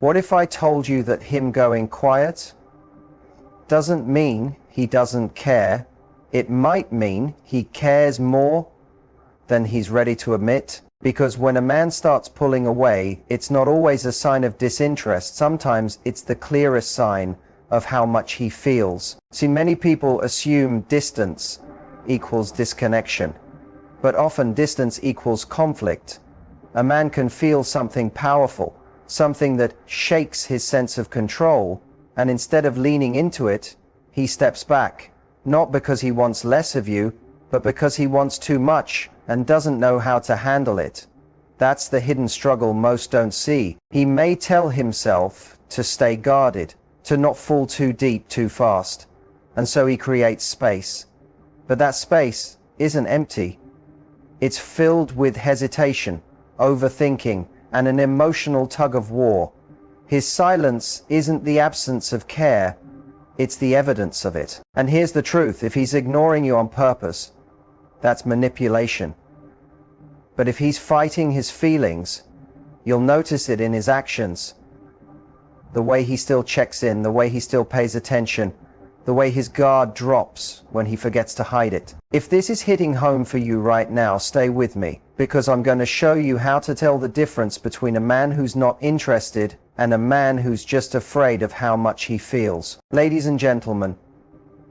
What if I told you that him going quiet doesn't mean he doesn't care? It might mean he cares more than he's ready to admit. Because when a man starts pulling away, it's not always a sign of disinterest. Sometimes it's the clearest sign of how much he feels. See, many people assume distance equals disconnection, but often distance equals conflict. A man can feel something powerful, something that shakes his sense of control, and instead of leaning into it, he steps back, not because he wants less of you, but because he wants too much and doesn't know how to handle it. That's the hidden struggle most don't see. He may tell himself to stay guarded, to not fall too deep too fast, and so he creates space. But that space isn't empty. It's filled with hesitation, overthinking, and an emotional tug of war. His silence isn't the absence of care, it's the evidence of it. And here's the truth: if he's ignoring you on purpose, that's manipulation. But if he's fighting his feelings, you'll notice it in his actions. The way he still checks in, the way he still pays attention, the way his guard drops when he forgets to hide it. If this is hitting home for you right now, stay with me, because I'm going to show you how to tell the difference between a man who's not interested and a man who's just afraid of how much he feels. Ladies and gentlemen,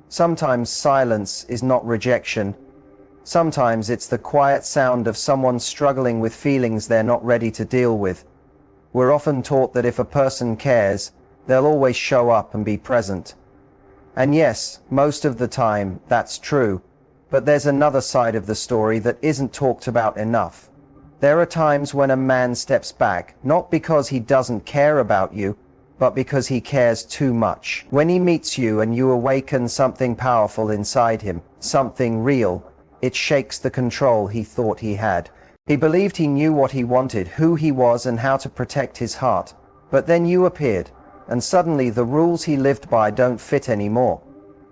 sometimes silence is not rejection. Sometimes it's the quiet sound of someone struggling with feelings they're not ready to deal with. We're often taught that if a person cares, they'll always show up and be present. And yes, most of the time, that's true. But there's another side of the story that isn't talked about enough. There are times when a man steps back, not because he doesn't care about you, but because he cares too much. When he meets you and you awaken something powerful inside him, something real, it shakes the control he thought he had. He believed he knew what he wanted, who he was, and how to protect his heart. But then you appeared, and suddenly the rules he lived by don't fit anymore.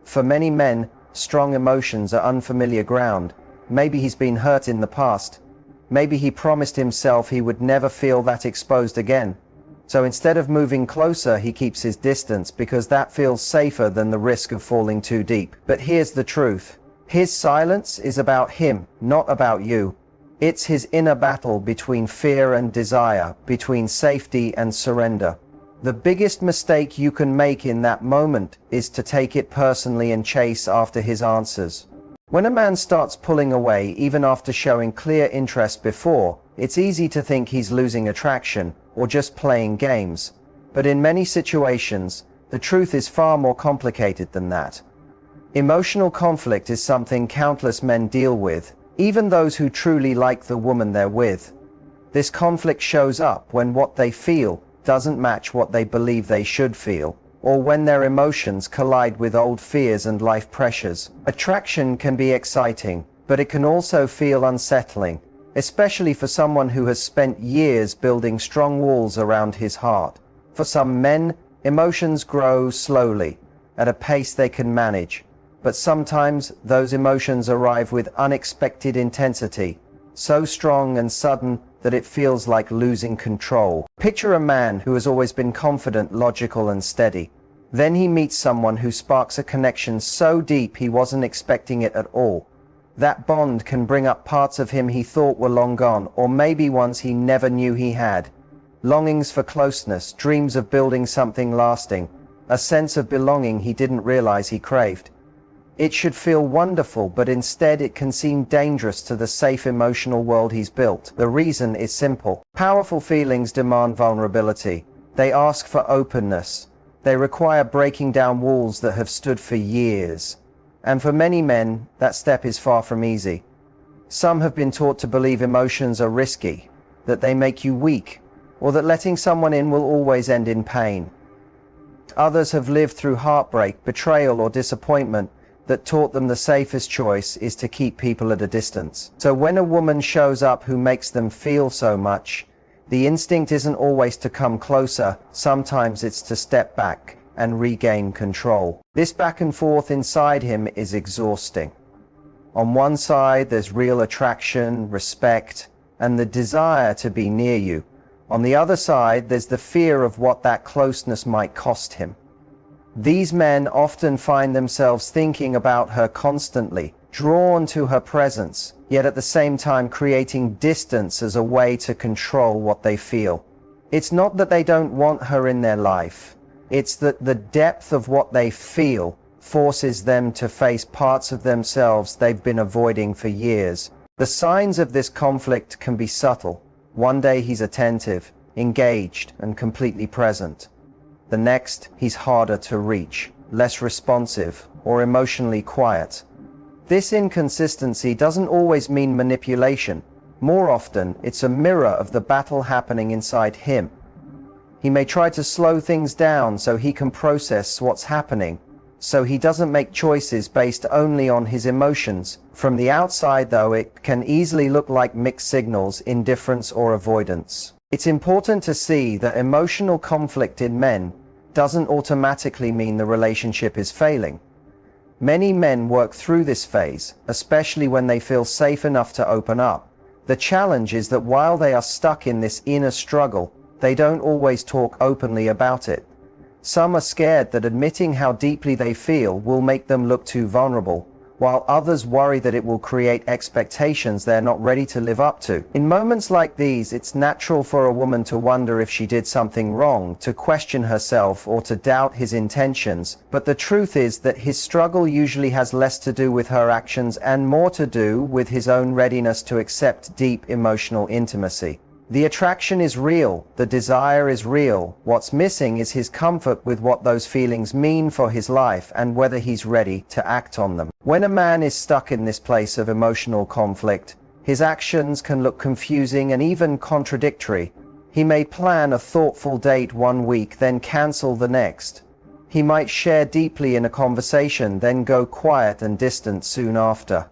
For many men, strong emotions are unfamiliar ground. Maybe he's been hurt in the past. Maybe he promised himself he would never feel that exposed again. So instead of moving closer, he keeps his distance because that feels safer than the risk of falling too deep. But here's the truth. His silence is about him, not about you. It's his inner battle between fear and desire, between safety and surrender. The biggest mistake you can make in that moment is to take it personally and chase after his answers. When a man starts pulling away, even after showing clear interest before, it's easy to think he's losing attraction or just playing games. But in many situations, the truth is far more complicated than that. Emotional conflict is something countless men deal with, even those who truly like the woman they're with. This conflict shows up when what they feel doesn't match what they believe they should feel, or when their emotions collide with old fears and life pressures. Attraction can be exciting, but it can also feel unsettling, especially for someone who has spent years building strong walls around his heart. For some men, emotions grow slowly, at a pace they can manage. But sometimes those emotions arrive with unexpected intensity, so strong and sudden that it feels like losing control. Picture a man who has always been confident, logical, and steady. Then he meets someone who sparks a connection so deep he wasn't expecting it at all. That bond can bring up parts of him he thought were long gone, or maybe ones he never knew he had. Longings for closeness, dreams of building something lasting, a sense of belonging he didn't realize he craved. It should feel wonderful, but instead it can seem dangerous to the safe emotional world he's built. The reason is simple. Powerful feelings demand vulnerability. They ask for openness. They require breaking down walls that have stood for years. And for many men, that step is far from easy. Some have been taught to believe emotions are risky, that they make you weak, or that letting someone in will always end in pain. Others have lived through heartbreak, betrayal, or disappointment that taught them the safest choice is to keep people at a distance. So when a woman shows up who makes them feel so much, the instinct isn't always to come closer. Sometimes it's to step back and regain control. This back and forth inside him is exhausting. On one side, there's real attraction, respect, and the desire to be near you. On the other side, there's the fear of what that closeness might cost him. These men often find themselves thinking about her constantly, drawn to her presence, yet at the same time creating distance as a way to control what they feel. It's not that they don't want her in their life. It's that the depth of what they feel forces them to face parts of themselves they've been avoiding for years. The signs of this conflict can be subtle. One day he's attentive, engaged, and completely present. The next, he's harder to reach, less responsive, or emotionally quiet. This inconsistency doesn't always mean manipulation. More often, it's a mirror of the battle happening inside him. He may try to slow things down so he can process what's happening, so he doesn't make choices based only on his emotions. From the outside, though, it can easily look like mixed signals, indifference or avoidance. It's important to see that emotional conflict in men doesn't automatically mean the relationship is failing. Many men work through this phase, especially when they feel safe enough to open up. The challenge is that while they are stuck in this inner struggle, they don't always talk openly about it. Some are scared that admitting how deeply they feel will make them look too vulnerable, while others worry that it will create expectations they're not ready to live up to. In moments like these, it's natural for a woman to wonder if she did something wrong, to question herself, or to doubt his intentions. But the truth is that his struggle usually has less to do with her actions and more to do with his own readiness to accept deep emotional intimacy. The attraction is real, the desire is real. What's missing is his comfort with what those feelings mean for his life and whether he's ready to act on them. When a man is stuck in this place of emotional conflict, his actions can look confusing and even contradictory. He may plan a thoughtful date one week, then cancel the next. He might share deeply in a conversation, then go quiet and distant soon after.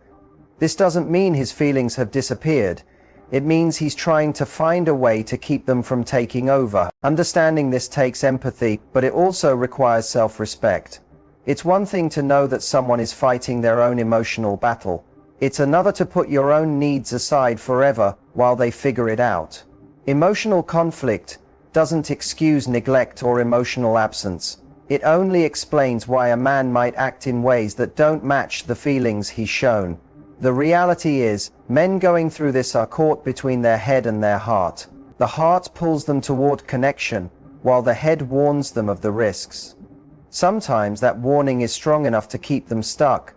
This doesn't mean his feelings have disappeared. It means he's trying to find a way to keep them from taking over. Understanding this takes empathy, but it also requires self-respect. It's one thing to know that someone is fighting their own emotional battle. It's another to put your own needs aside forever while they figure it out. Emotional conflict doesn't excuse neglect or emotional absence. It only explains why a man might act in ways that don't match the feelings he's shown. The reality is, men going through this are caught between their head and their heart. The heart pulls them toward connection, while the head warns them of the risks. Sometimes that warning is strong enough to keep them stuck.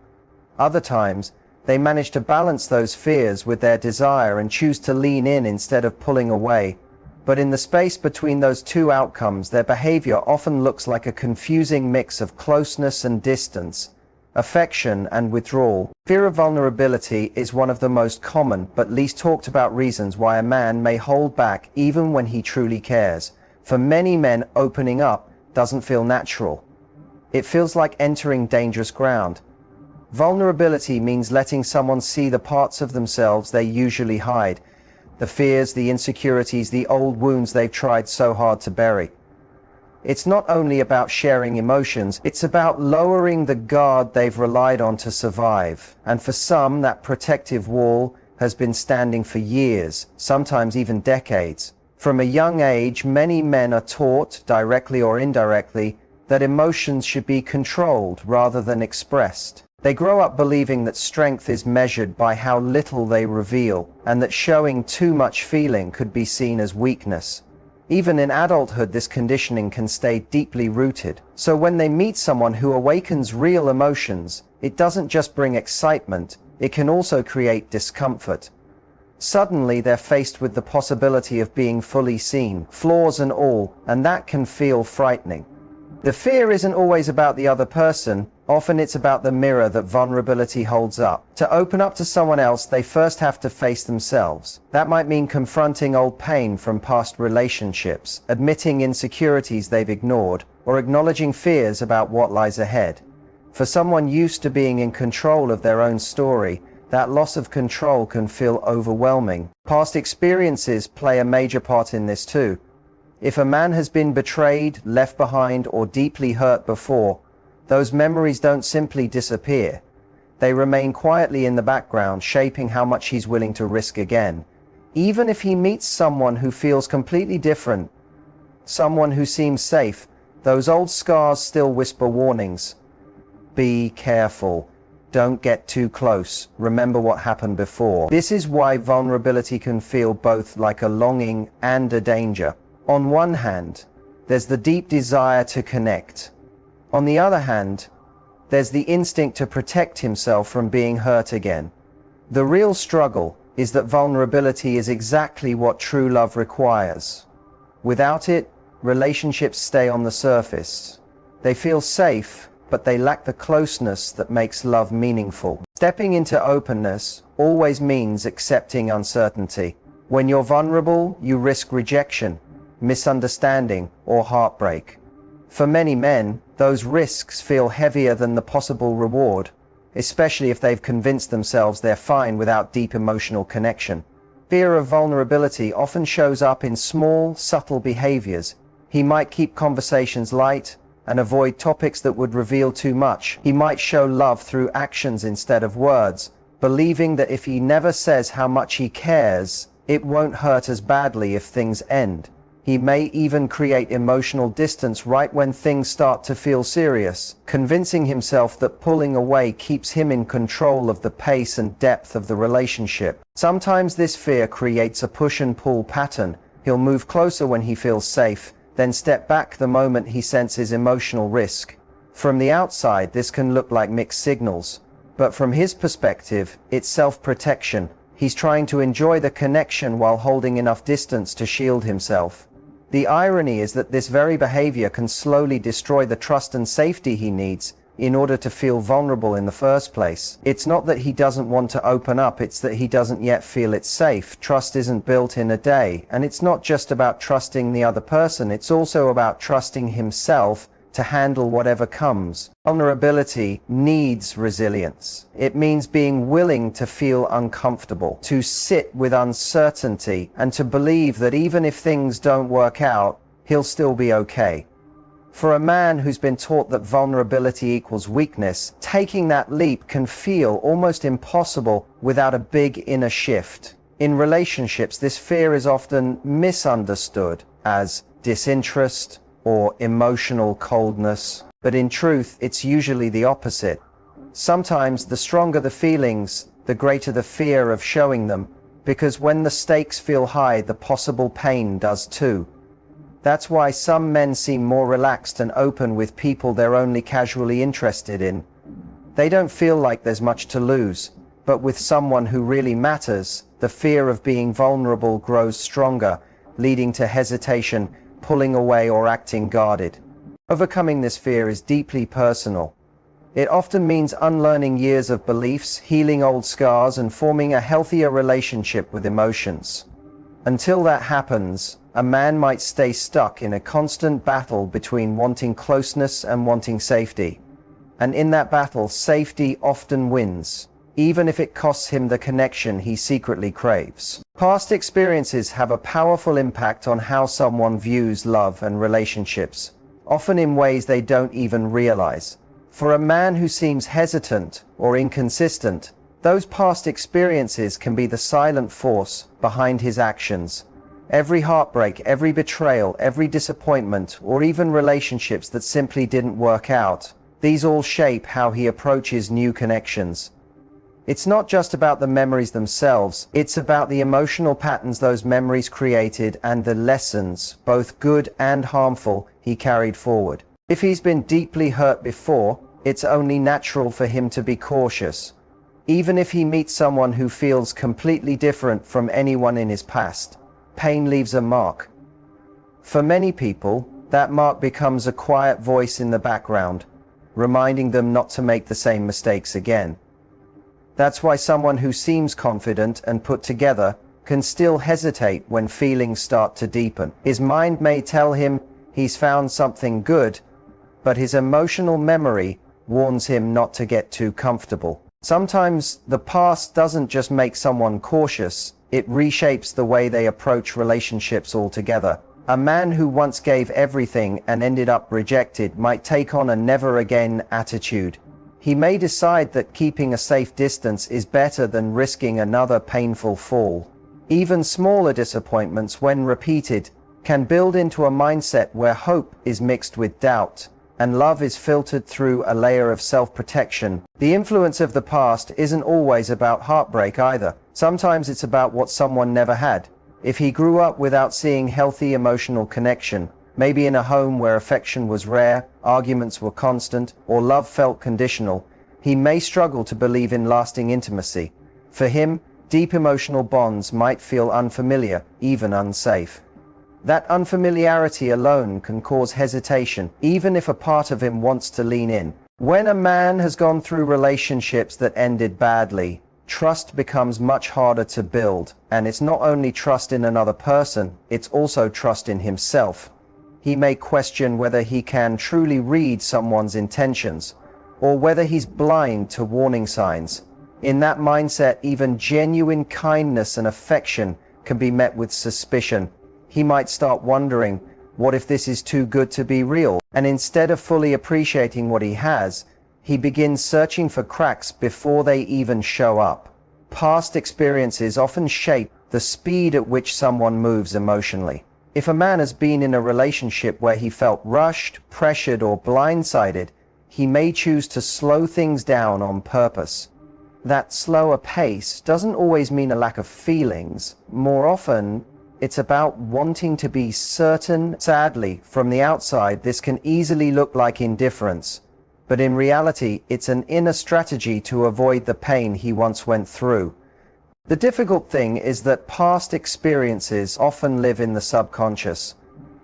Other times, they manage to balance those fears with their desire and choose to lean in instead of pulling away. But in the space between those two outcomes, their behavior often looks like a confusing mix of closeness and distance, affection and withdrawal. Fear of vulnerability is one of the most common but least talked about reasons why a man may hold back even when he truly cares. For many men, opening up doesn't feel natural. It feels like entering dangerous ground. Vulnerability means letting someone see the parts of themselves they usually hide, the fears, the insecurities, the old wounds they've tried so hard to bury. It's not only about sharing emotions, it's about lowering the guard they've relied on to survive. And for some, that protective wall has been standing for years, sometimes even decades. From a young age, many men are taught, directly or indirectly, that emotions should be controlled rather than expressed. They grow up believing that strength is measured by how little they reveal, and that showing too much feeling could be seen as weakness. Even in adulthood, this conditioning can stay deeply rooted. So when they meet someone who awakens real emotions, it doesn't just bring excitement, it can also create discomfort. Suddenly they're faced with the possibility of being fully seen, flaws and all, and that can feel frightening. The fear isn't always about the other person, often it's about the mirror that vulnerability holds up. To open up to someone else, they first have to face themselves. That might mean confronting old pain from past relationships, admitting insecurities they've ignored, or acknowledging fears about what lies ahead. For someone used to being in control of their own story, that loss of control can feel overwhelming. Past experiences play a major part in this too. If a man has been betrayed, left behind, or deeply hurt before, those memories don't simply disappear. They remain quietly in the background, shaping how much he's willing to risk again. Even if he meets someone who feels completely different, someone who seems safe, those old scars still whisper warnings. Be careful. Don't get too close. Remember what happened before. This is why vulnerability can feel both like a longing and a danger. On one hand, there's the deep desire to connect. On the other hand, there's the instinct to protect himself from being hurt again. The real struggle is that vulnerability is exactly what true love requires. Without it, relationships stay on the surface. They feel safe, but they lack the closeness that makes love meaningful. Stepping into openness always means accepting uncertainty. When you're vulnerable, you risk rejection, misunderstanding, or heartbreak. For many men, those risks feel heavier than the possible reward, especially if they've convinced themselves they're fine without deep emotional connection. Fear of vulnerability often shows up in small, subtle behaviors. He might keep conversations light and avoid topics that would reveal too much. He might show love through actions instead of words, believing that if he never says how much he cares, it won't hurt as badly if things end. He may even create emotional distance right when things start to feel serious, convincing himself that pulling away keeps him in control of the pace and depth of the relationship. Sometimes this fear creates a push and pull pattern. He'll move closer when he feels safe, then step back the moment he senses emotional risk. From the outside, this can look like mixed signals, but from his perspective, it's self-protection. He's trying to enjoy the connection while holding enough distance to shield himself. The irony is that this very behavior can slowly destroy the trust and safety he needs in order to feel vulnerable in the first place. It's not that he doesn't want to open up, it's that he doesn't yet feel it's safe. Trust isn't built in a day, and it's not just about trusting the other person, it's also about trusting himself to handle whatever comes. Vulnerability needs resilience. It means being willing to feel uncomfortable, to sit with uncertainty, and to believe that even if things don't work out, he'll still be okay. For a man who's been taught that vulnerability equals weakness, taking that leap can feel almost impossible without a big inner shift. In relationships, this fear is often misunderstood as disinterest or emotional coldness, but in truth, it's usually the opposite. Sometimes the stronger the feelings, the greater the fear of showing them, because when the stakes feel high, the possible pain does too. That's why some men seem more relaxed and open with people they're only casually interested in. They don't feel like there's much to lose, but with someone who really matters, the fear of being vulnerable grows stronger, leading to hesitation, pulling away, or acting guarded. Overcoming this fear is deeply personal. It often means unlearning years of beliefs, healing old scars, and forming a healthier relationship with emotions. Until that happens, a man might stay stuck in a constant battle between wanting closeness and wanting safety. And in that battle, safety often wins, even if it costs him the connection he secretly craves. Past experiences have a powerful impact on how someone views love and relationships, often in ways they don't even realize. For a man who seems hesitant or inconsistent, those past experiences can be the silent force behind his actions. Every heartbreak, every betrayal, every disappointment, or even relationships that simply didn't work out, these all shape how he approaches new connections. It's not just about the memories themselves, it's about the emotional patterns those memories created and the lessons, both good and harmful, he carried forward. If he's been deeply hurt before, it's only natural for him to be cautious. Even if he meets someone who feels completely different from anyone in his past, pain leaves a mark. For many people, that mark becomes a quiet voice in the background, reminding them not to make the same mistakes again. That's why someone who seems confident and put together can still hesitate when feelings start to deepen. His mind may tell him he's found something good, but his emotional memory warns him not to get too comfortable. Sometimes the past doesn't just make someone cautious, it reshapes the way they approach relationships altogether. A man who once gave everything and ended up rejected might take on a never again attitude. He may decide that keeping a safe distance is better than risking another painful fall. Even smaller disappointments, when repeated, can build into a mindset where hope is mixed with doubt, and love is filtered through a layer of self-protection. The influence of the past isn't always about heartbreak either. Sometimes it's about what someone never had. If he grew up without seeing healthy emotional connection, maybe in a home where affection was rare, arguments were constant, or love felt conditional, he may struggle to believe in lasting intimacy. For him, deep emotional bonds might feel unfamiliar, even unsafe. That unfamiliarity alone can cause hesitation, even if a part of him wants to lean in. When a man has gone through relationships that ended badly, trust becomes much harder to build, and it's not only trust in another person, it's also trust in himself. He may question whether he can truly read someone's intentions, or whether he's blind to warning signs. In that mindset, even genuine kindness and affection can be met with suspicion. He might start wondering, what if this is too good to be real? And instead of fully appreciating what he has, he begins searching for cracks before they even show up. Past experiences often shape the speed at which someone moves emotionally. If a man has been in a relationship where he felt rushed, pressured, or blindsided, he may choose to slow things down on purpose. That slower pace doesn't always mean a lack of feelings. More often, it's about wanting to be certain. Sadly, from the outside, this can easily look like indifference, but in reality, it's an inner strategy to avoid the pain he once went through. The difficult thing is that past experiences often live in the subconscious.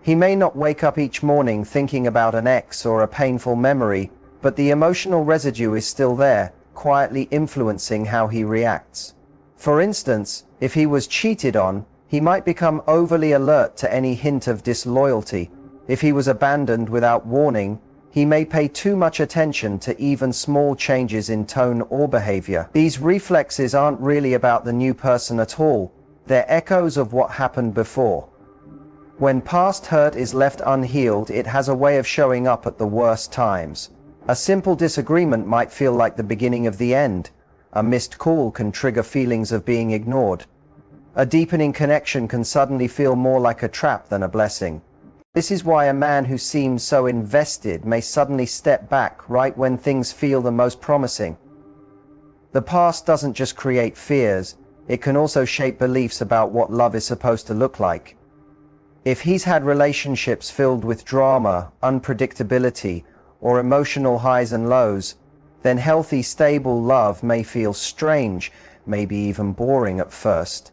He may not wake up each morning thinking about an ex or a painful memory, but the emotional residue is still there, quietly influencing how he reacts. For instance, if he was cheated on, he might become overly alert to any hint of disloyalty. If he was abandoned without warning, he may pay too much attention to even small changes in tone or behavior. These reflexes aren't really about the new person at all. They're echoes of what happened before. When past hurt is left unhealed, it has a way of showing up at the worst times. A simple disagreement might feel like the beginning of the end. A missed call can trigger feelings of being ignored. A deepening connection can suddenly feel more like a trap than a blessing. This is why a man who seems so invested may suddenly step back right when things feel the most promising. The past doesn't just create fears, it can also shape beliefs about what love is supposed to look like. If he's had relationships filled with drama, unpredictability, or emotional highs and lows, then healthy, stable love may feel strange, maybe even boring at first.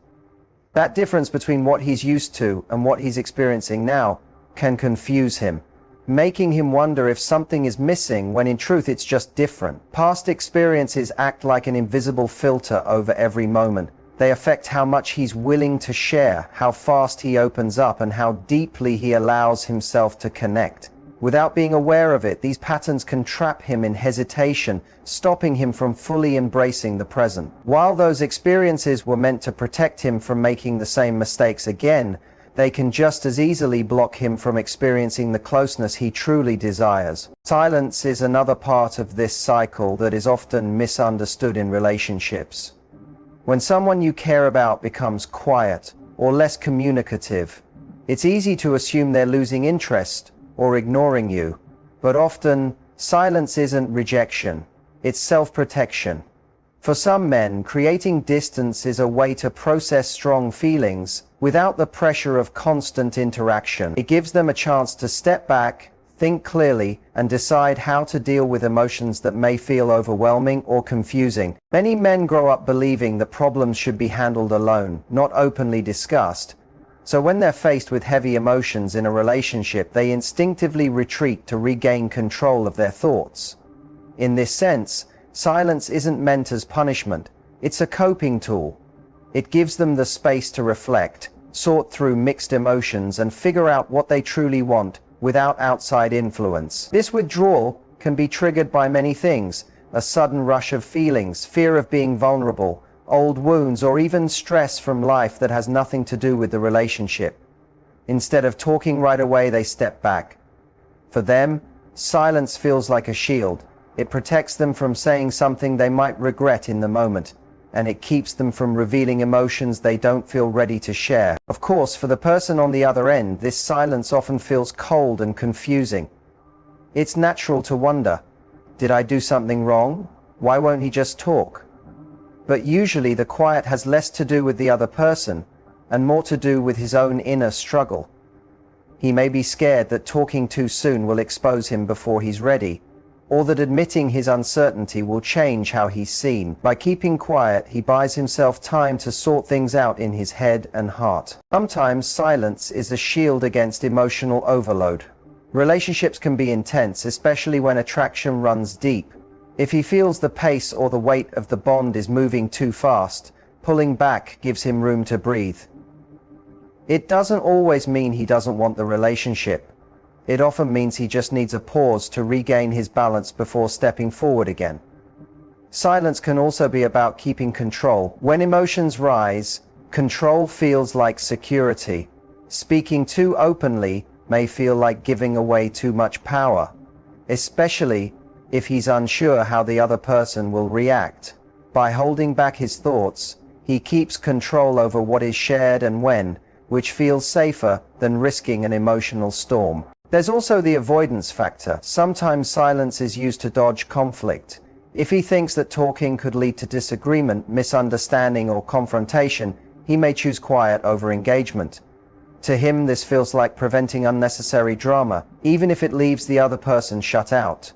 That difference between what he's used to and what he's experiencing now can confuse him, making him wonder if something is missing when in truth it's just different. Past experiences act like an invisible filter over every moment. They affect how much he's willing to share, how fast he opens up, and how deeply he allows himself to connect. Without being aware of it, these patterns can trap him in hesitation, stopping him from fully embracing the present. While those experiences were meant to protect him from making the same mistakes again, they can just as easily block him from experiencing the closeness he truly desires. Silence is another part of this cycle that is often misunderstood in relationships. When someone you care about becomes quiet or less communicative, it's easy to assume they're losing interest or ignoring you, but often silence isn't rejection, it's self-protection. For some men, creating distance is a way to process strong feelings without the pressure of constant interaction. It gives them a chance to step back, think clearly, and decide how to deal with emotions that may feel overwhelming or confusing. Many men grow up believing that problems should be handled alone, not openly discussed. So when they're faced with heavy emotions in a relationship, they instinctively retreat to regain control of their thoughts. In this sense, silence isn't meant as punishment. It's a coping tool. It gives them the space to reflect, sort through mixed emotions, and figure out what they truly want without outside influence. This withdrawal can be triggered by many things: a sudden rush of feelings, fear of being vulnerable, old wounds, or even stress from life that has nothing to do with the relationship. Instead of talking right away, they step back. For them, silence feels like a shield. It protects them from saying something they might regret in the moment. and it keeps them from revealing emotions they don't feel ready to share. Of course, for the person on the other end, this silence often feels cold and confusing. It's natural to wonder, did I do something wrong? Why won't he just talk? But usually the quiet has less to do with the other person and more to do with his own inner struggle. He may be scared that talking too soon will expose him before he's ready, or that admitting his uncertainty will change how he's seen. By keeping quiet, he buys himself time to sort things out in his head and heart. Sometimes silence is a shield against emotional overload. Relationships can be intense, especially when attraction runs deep. If he feels the pace or the weight of the bond is moving too fast, pulling back gives him room to breathe. It doesn't always mean he doesn't want the relationship. It often means he just needs a pause to regain his balance before stepping forward again. Silence can also be about keeping control. When emotions rise, control feels like security. Speaking too openly may feel like giving away too much power, especially if he's unsure how the other person will react. By holding back his thoughts, he keeps control over what is shared and when, which feels safer than risking an emotional storm. There's also the avoidance factor. Sometimes silence is used to dodge conflict. If he thinks that talking could lead to disagreement, misunderstanding, or confrontation, he may choose quiet over engagement. To him, this feels like preventing unnecessary drama, even if it leaves the other person shut out.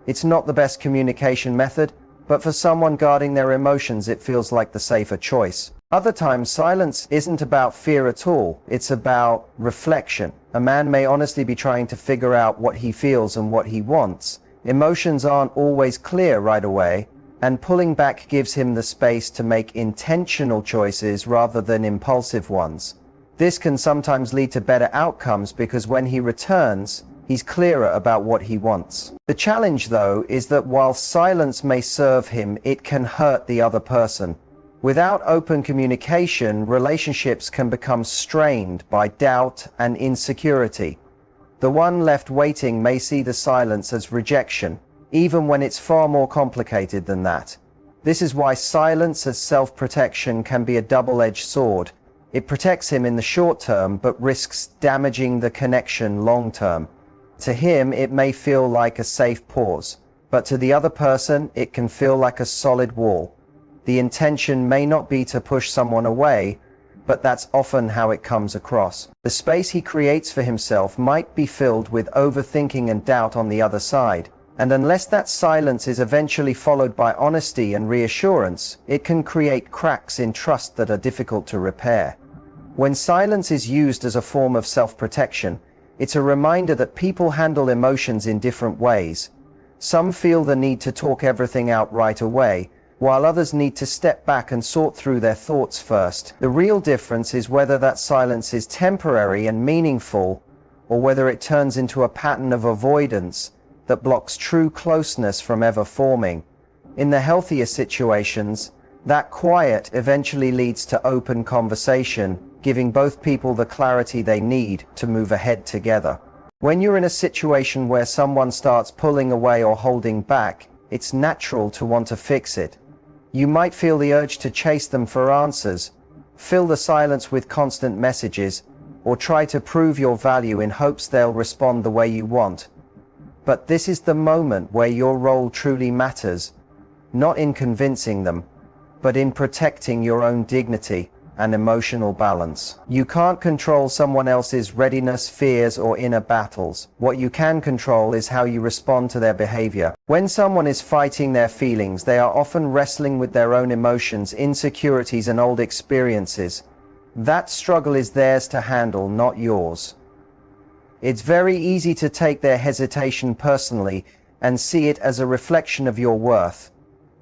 It's not the best communication method, but for someone guarding their emotions, it feels like the safer choice. Other times, silence isn't about fear at all. It's about reflection. A man may honestly be trying to figure out what he feels and what he wants. Emotions aren't always clear right away, and pulling back gives him the space to make intentional choices rather than impulsive ones. This can sometimes lead to better outcomes because when he returns, he's clearer about what he wants. The challenge, though, is that while silence may serve him, it can hurt the other person. Without open communication, relationships can become strained by doubt and insecurity. The one left waiting may see the silence as rejection, even when it's far more complicated than that. This is why silence as self-protection can be a double-edged sword. It protects him in the short term, but risks damaging the connection long term. To him, it may feel like a safe pause, but to the other person, it can feel like a solid wall. The intention may not be to push someone away, but that's often how it comes across. The space he creates for himself might be filled with overthinking and doubt on the other side, and unless that silence is eventually followed by honesty and reassurance, it can create cracks in trust that are difficult to repair. When silence is used as a form of self-protection, it's a reminder that people handle emotions in different ways. Some feel the need to talk everything out right away, while others need to step back and sort through their thoughts first. The real difference is whether that silence is temporary and meaningful, or whether it turns into a pattern of avoidance that blocks true closeness from ever forming. In the healthier situations, that quiet eventually leads to open conversation, giving both people the clarity they need to move ahead together. When you're in a situation where someone starts pulling away or holding back, it's natural to want to fix it. You might feel the urge to chase them for answers, fill the silence with constant messages, or try to prove your value in hopes they'll respond the way you want. But this is the moment where your role truly matters, not in convincing them, but in protecting your own dignity and emotional balance. You can't control someone else's readiness, fears, or inner battles. What you can control is how you respond to their behavior. When someone is fighting their feelings, they are often wrestling with their own emotions, insecurities, and old experiences. That struggle is theirs to handle, not yours. It's very easy to take their hesitation personally and see it as a reflection of your worth.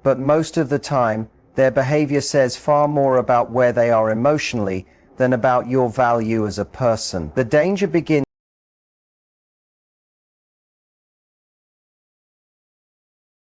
But most of the time, their behavior says far more about where they are emotionally than about your value as a person. The danger begins